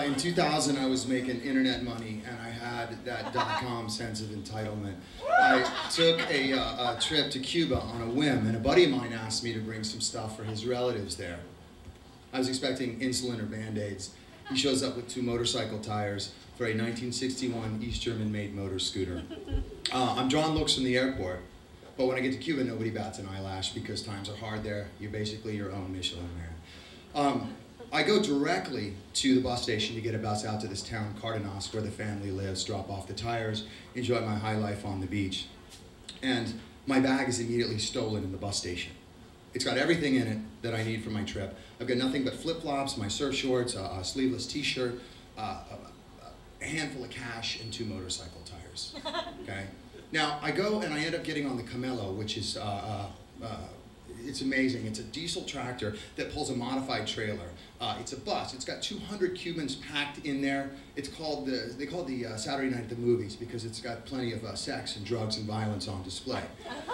In 2000, I was making internet money, and I had that .com sense of entitlement. I took a trip to Cuba on a whim, and a buddy of mine asked me to bring some stuff for his relatives there. I was expecting insulin or Band-Aids. He shows up with 2 motorcycle tires for a 1961 East German-made motor scooter. I'm drawing looks from the airport, but when I get to Cuba, nobody bats an eyelash because times are hard there. You're basically your own Michelin man. I go directly to the bus station to get a bus out to this town, Cardenas, where the family lives, drop off the tires, enjoy my high life on the beach. And my bag is immediately stolen in the bus station. It's got everything in it that I need for my trip. I've got nothing but flip-flops, my surf shorts, a sleeveless t-shirt, a handful of cash, and 2 motorcycle tires, okay? Now, I go and I end up getting on the Camelo, which is, it's amazing. It's a diesel tractor that pulls a modified trailer. It's a bus. It's got 200 Cubans packed in there. It's called they call it the Saturday Night at the Movies because it's got plenty of sex and drugs and violence on display.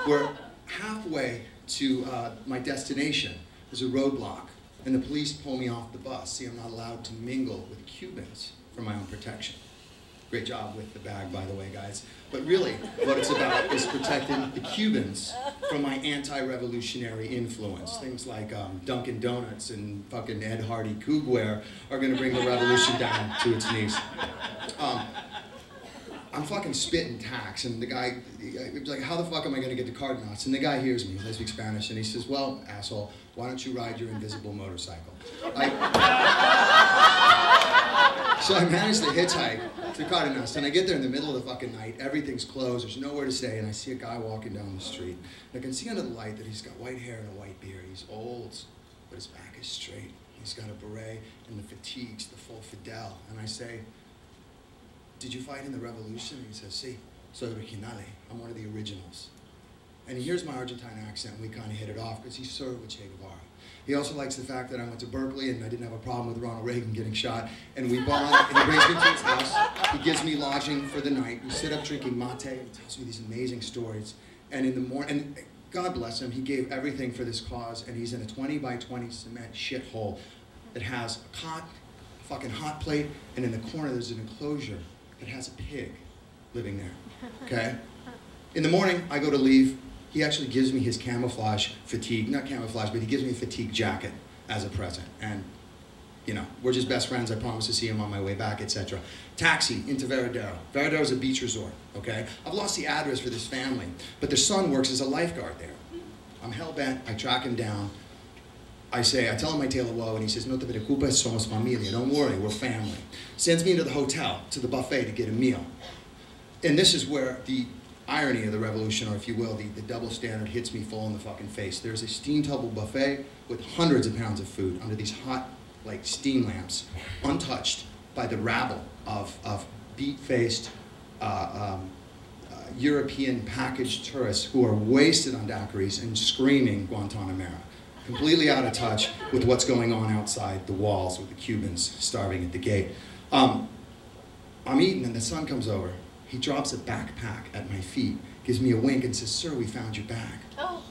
We're halfway to my destination. There's a roadblock, and the police pull me off the bus. See, I'm not allowed to mingle with Cubans for my own protection. Great job with the bag, by the way, guys. But really, what it's about is protecting the Cubans from my anti-revolutionary influence. Things like Dunkin' Donuts and fucking Ed Hardy Cougar are gonna bring the revolution down to its knees. I'm fucking spitting tax, and the guy, was like, how the fuck am I gonna get to Cardenas? And the guy hears me, I speak Spanish, and he says, well, asshole, why don't you ride your invisible motorcycle? So I managed to hitchhike to Cardenas, and I get there in the middle of the fucking night, everything's closed, there's nowhere to stay, and I see a guy walking down the street. And I can see under the light that he's got white hair and a white beard. He's old, but his back is straight. He's got a beret and the fatigues, the full Fidel. And I say, did you fight in the revolution? And he says, sí, soy originale. I'm one of the originals. And he hears my Argentine accent, and we kind of hit it off because he served with Che Guevara. He also likes the fact that I went to Berkeley and I didn't have a problem with Ronald Reagan getting shot. And we bond, and he brings me to his house. He gives me lodging for the night. We sit up drinking mate. He tells me these amazing stories. And in the morning, and God bless him, he gave everything for this cause. And he's in a 20 by 20 cement shithole that has a cot, a fucking hot plate, and in the corner there's an enclosure that has a pig living there, okay? In the morning, I go to leave. He actually gives me his camouflage fatigue, not camouflage, but he gives me a fatigue jacket as a present. And, you know, we're just best friends. I promise to see him on my way back, etc. Taxi into Veradero. Veradero is a beach resort, okay? I've lost the address for this family, but their son works as a lifeguard there. I'm hell-bent. I track him down. I tell him my tale of woe, and he says, no te preocupes, somos familia. Don't worry, we're family. Sends me into the hotel, to the buffet to get a meal. And this is where the irony of the revolution, or if you will, the double standard hits me full in the fucking face. There's a steam table buffet with hundreds of pounds of food under these hot, like, steam lamps, untouched by the rabble of beat-faced European packaged tourists who are wasted on daiquiris and screaming Guantanamera, completely out of touch with what's going on outside the walls with the Cubans starving at the gate. I'm eating and the son comes over. He drops a backpack at my feet, gives me a wink and says, sir, we found your bag. Oh.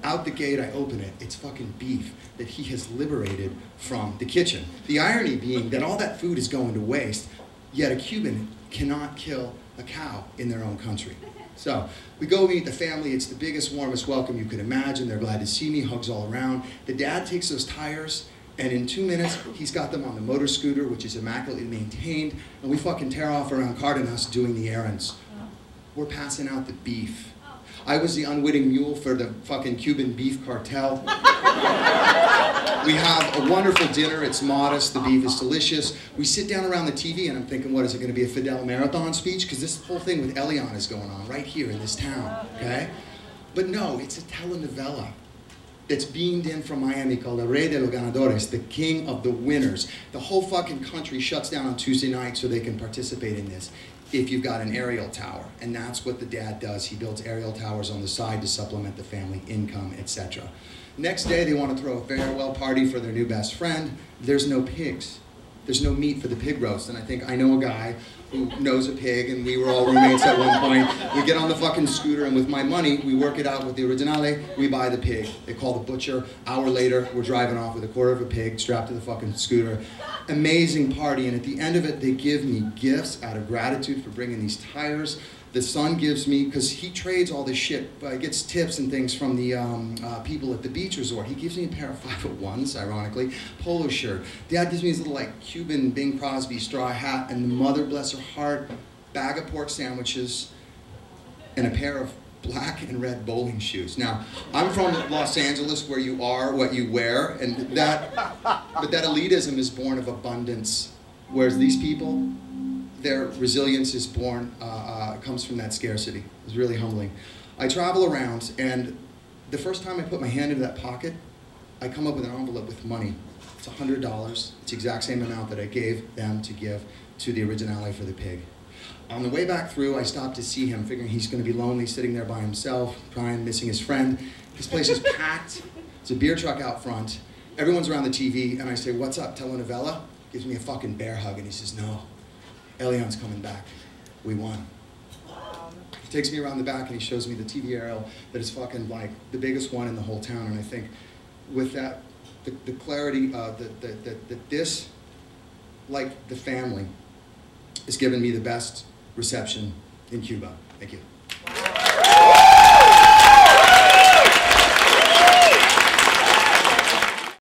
Out the gate, I open it. It's fucking beef that he has liberated from the kitchen. The irony being that all that food is going to waste, yet a Cuban cannot kill a cow in their own country. So we go meet the family. It's the biggest, warmest welcome you could imagine. They're glad to see me, hugs all around. The dad takes those tires, and in 2 minutes, he's got them on the motor scooter, which is immaculately maintained, and we fucking tear off around Cardenas doing the errands. We're passing out the beef. I was the unwitting mule for the fucking Cuban beef cartel. We have a wonderful dinner. It's modest. The beef is delicious. We sit down around the TV, and I'm thinking, what is it going to be, a Fidel marathon speech? Because this whole thing with Elian is going on right here in this town, okay? But no, it's a telenovela that's beamed in from Miami called El Rey de los Ganadores, the king of the winners. The whole fucking country shuts down on Tuesday night so they can participate in this if you've got an aerial tower. And that's what the dad does. He builds aerial towers on the side to supplement the family income, etc. Next day, they want to throw a farewell party for their new best friend. There's no pigs. there's no meat for the pig roast. And I think, I know a guy who knows a pig, and we were all roommates at one point. We get on the fucking scooter, and with my money, we work it out with the Originale, we buy the pig. They call the butcher. Hour later, we're driving off with a quarter of a pig strapped to the fucking scooter. Amazing party, and at the end of it, they give me gifts out of gratitude for bringing these tires. The son gives me, because he trades all this shit, gets tips and things from the people at the beach resort. He gives me a pair of 501s, ironically, polo shirt. Dad gives me his little like Cuban Bing Crosby straw hat, and the mother, bless her heart, bag of pork sandwiches, and a pair of black and red bowling shoes. Now, I'm from Los Angeles, where you are what you wear, and but that elitism is born of abundance, whereas these people, their resilience is born, comes from that scarcity. It's really humbling. I travel around, and the first time I put my hand into that pocket, I come up with an envelope with money. It's $100. It's the exact same amount that I gave them to give to the Originale for the pig. On the way back through, I stopped to see him, figuring he's going to be lonely, sitting there by himself, crying, missing his friend. His place is packed. There's a beer truck out front. Everyone's around the TV, and I say, "What's up, telenovela?" Gives me a fucking bear hug, and he says, "No, Elion's coming back. We won." He takes me around the back, and he shows me the TV aerial that is fucking like the biggest one in the whole town, and I think with that, the clarity that this, like the family, has given me the best reception in Cuba. Thank you.